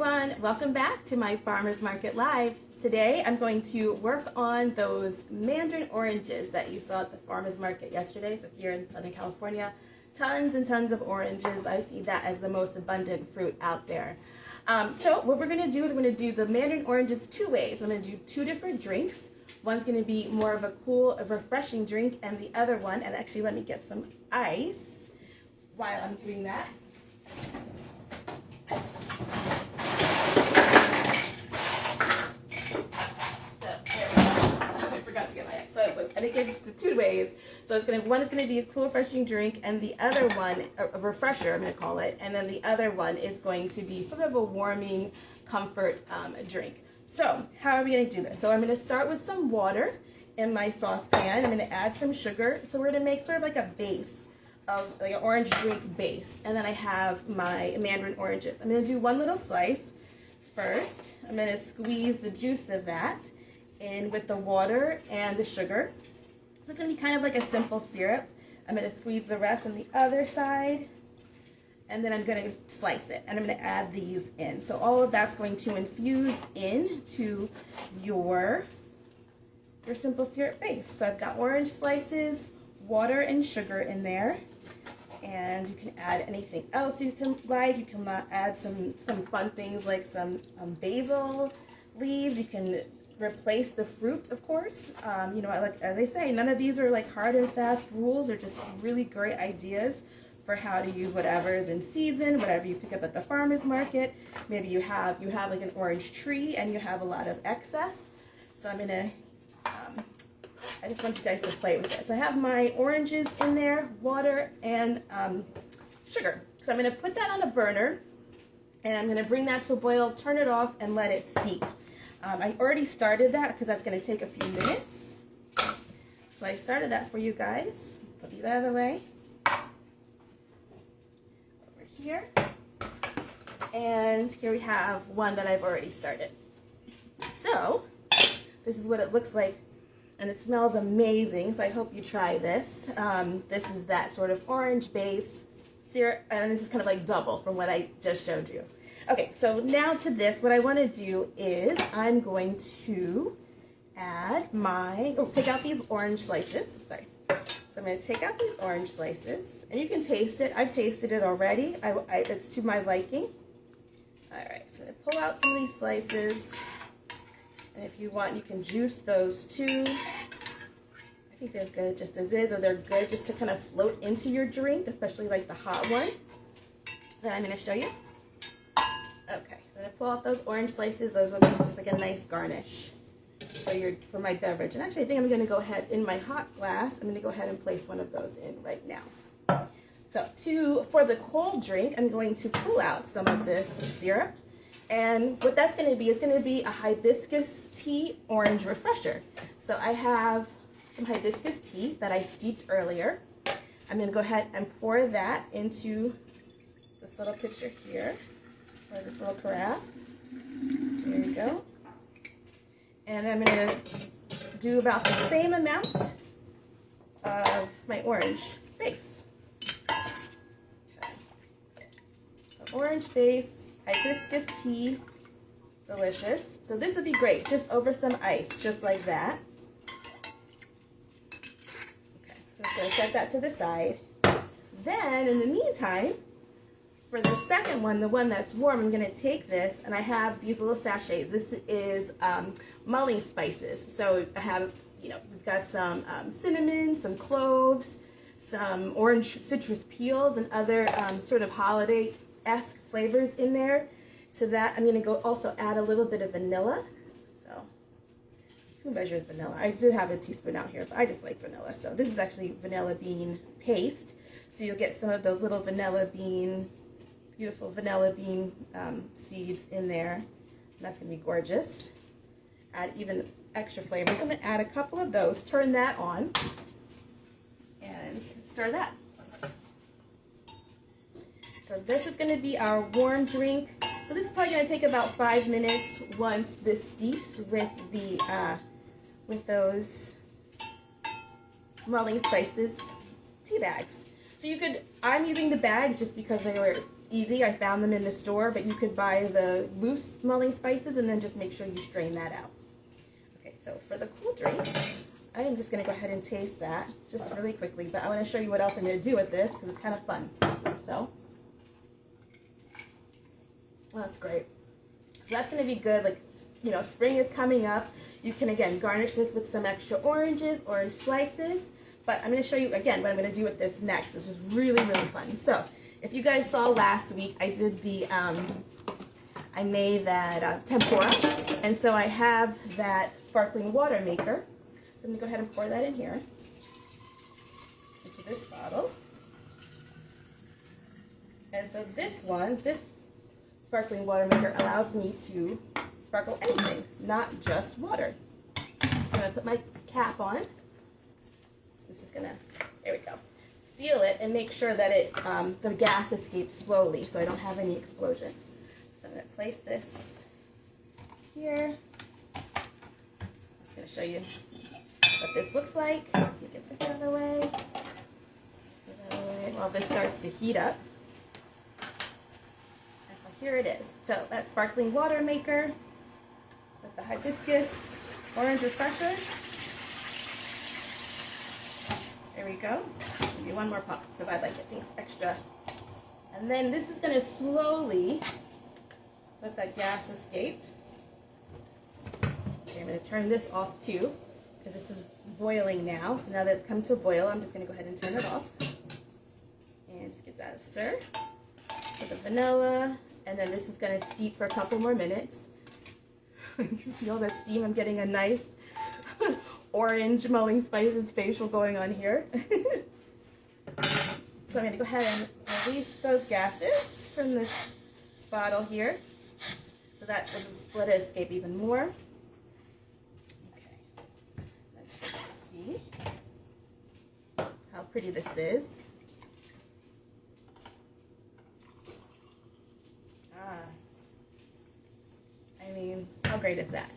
everyone, welcome back to my Farmers Market Live. Today I'm going to work on those mandarin oranges that you saw at the Farmers Market yesterday. So here in Southern California, tons and tons of oranges. I see that as the most abundant fruit out there. So what we're going to do is we're going to do the mandarin oranges two ways. I'm going to do two different drinks. One's going to be more of a cool, refreshing drink, and the other one, and actually let me get some ice while I'm doing that. I think it's the two ways. So it's one is going to be a cool, refreshing drink, and the other one, a refresher, I'm going to call it, and then the other one is going to be sort of a warming comfort drink. So how are we going to do this? So I'm going to start with some water in my saucepan. I'm going to add some sugar. So we're going to make sort of like a base, of like an orange drink base. And then I have my mandarin oranges. I'm going to do one little slice first. I'm going to squeeze the juice of that in with the water and the sugar. So it's going to be kind of like a simple syrup. I'm going to squeeze the rest on the other side, and then I'm going to slice it, and I'm going to add these in. So all of that's going to infuse into your simple syrup base. So I've got orange slices, water and sugar in there, and you can add anything else you can like. You can add some fun things like some basil leaves. You can replace the fruit, of course. You know, like as I say, none of these are like hard and fast rules. They're just really great ideas for how to use whatever is in season, whatever you pick up at the farmer's market. Maybe you have like an orange tree and you have a lot of excess. So I'm gonna, I just want you guys to play with it. So I have my oranges in there, water and sugar. So I'm gonna put that on a burner, and I'm gonna bring that to a boil, turn it off, and let it steep. I already started that because that's going to take a few minutes. So I started that for you guys. Put these out of the way. Over here. And here we have one that I've already started. So this is what it looks like. And it smells amazing. So I hope you try this. This is that sort of orange base syrup. And this is kind of like double from what I just showed you. Okay, so now to this, what I want to do is I'm going to add take out these orange slices. Sorry. So I'm going to take out these orange slices, and you can taste it. I've tasted it already. It's to my liking. All right, so I'm going to pull out some of these slices, and if you want, you can juice those too. I think they're good just as is, or they're good just to kind of float into your drink, especially like the hot one that I'm going to show you. Okay, so I'm going to pull out those orange slices. Those will be just like a nice garnish for my beverage. And actually, I think I'm going to go ahead in my hot glass. I'm going to go ahead and place one of those in right now. So for the cold drink, I'm going to pull out some of this syrup. And what that's going to be is going to be a hibiscus tea orange refresher. So I have some hibiscus tea that I steeped earlier. I'm going to go ahead and pour that into this little pitcher here. Or this little carafe. There you go. And I'm going to do about the same amount of my orange base. Okay. So orange base, hibiscus tea, delicious. So this would be great, just over some ice, just like that. Okay, so I'm just going to set that to the side. Then, in the meantime, for the second one, the one that's warm, I'm going to take this, and I have these little sachets. This is mulling spices. So I have, we've got some cinnamon, some cloves, some orange citrus peels, and other sort of holiday-esque flavors in there. To that, I'm going to also add a little bit of vanilla. So who measures vanilla? I did have a teaspoon out here, but I just like vanilla. So this is actually vanilla bean paste. So you'll get some of those little beautiful vanilla bean seeds in there. And that's going to be gorgeous. Add even extra flavors. I'm going to add a couple of those, turn that on, and stir that. So this is going to be our warm drink. So this is probably going to take about 5 minutes once this steeps with those mulling spices tea bags. So I'm using the bags just because they were easy. I found them in the store, but you could buy the loose smelling spices and then just make sure you strain that out. Okay, so for the cool drink, I am just going to go ahead and taste that just really quickly, but I want to show you what else I'm going to do with this because it's kind of fun. So, well, that's great. So that's going to be good. Like, you know, spring is coming up. You can, again, garnish this with some extra oranges, orange slices. But I'm going to show you, again, what I'm going to do with this next. This is really, really fun. So, if you guys saw last week, I did the, I made that tempura. And so I have that sparkling water maker. So I'm going to go ahead and pour that in here into this bottle. And so this sparkling water maker allows me to sparkle anything, not just water. So I'm going to put my cap on. This is going to, there we go, seal it and make sure that it the gas escapes slowly so I don't have any explosions. So I'm going to place this here. I'm just going to show you what this looks like. Let me get this out of the way. While this starts to heat up. And so here it is. So that sparkling water maker with the hibiscus orange refresher. There we go. I'll do one more pop because I like it things extra. And then this is going to slowly let that gas escape. Okay, I'm going to turn this off too because this is boiling now. So now that it's come to a boil, I'm just going to go ahead and turn it off. And just give that a stir. Put the vanilla. And then this is going to steep for a couple more minutes. You can see all that steam. I'm getting a nice orange mulling spices facial going on here. So I'm going to go ahead and release those gases from this bottle here. So that will just let it escape even more. Okay. Let's just see how pretty this is. I mean, how great is that?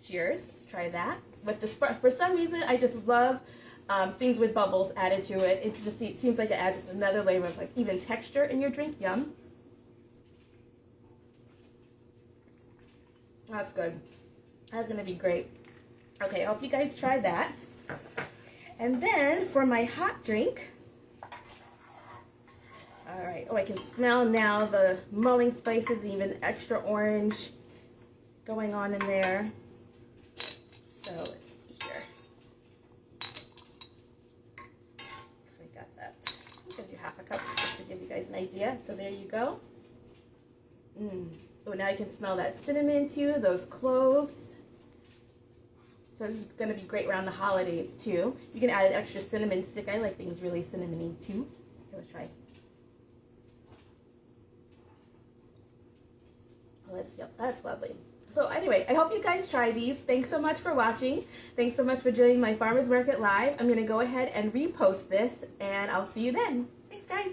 Cheers. Let's try that. With the for some reason, I just love things with bubbles added to it. It seems like it adds just another layer of like even texture in your drink. Yum. That's good. That's gonna be great. Okay, I hope you guys try that. And then for my hot drink. All right. Oh, I can smell now the mulling spices, even extra orange going on in there. So let's see here. So we got that. I'm just gonna do half a cup just to give you guys an idea. So there you go. Oh, now you can smell that cinnamon too, those cloves. So this is gonna be great around the holidays too. You can add an extra cinnamon stick. I like things really cinnamony too. Okay, let's try. Oh, that's lovely. So anyway, I hope you guys try these. Thanks so much for watching. Thanks so much for joining my Farmers Market Live. I'm going to go ahead and repost this, and I'll see you then. Thanks, guys.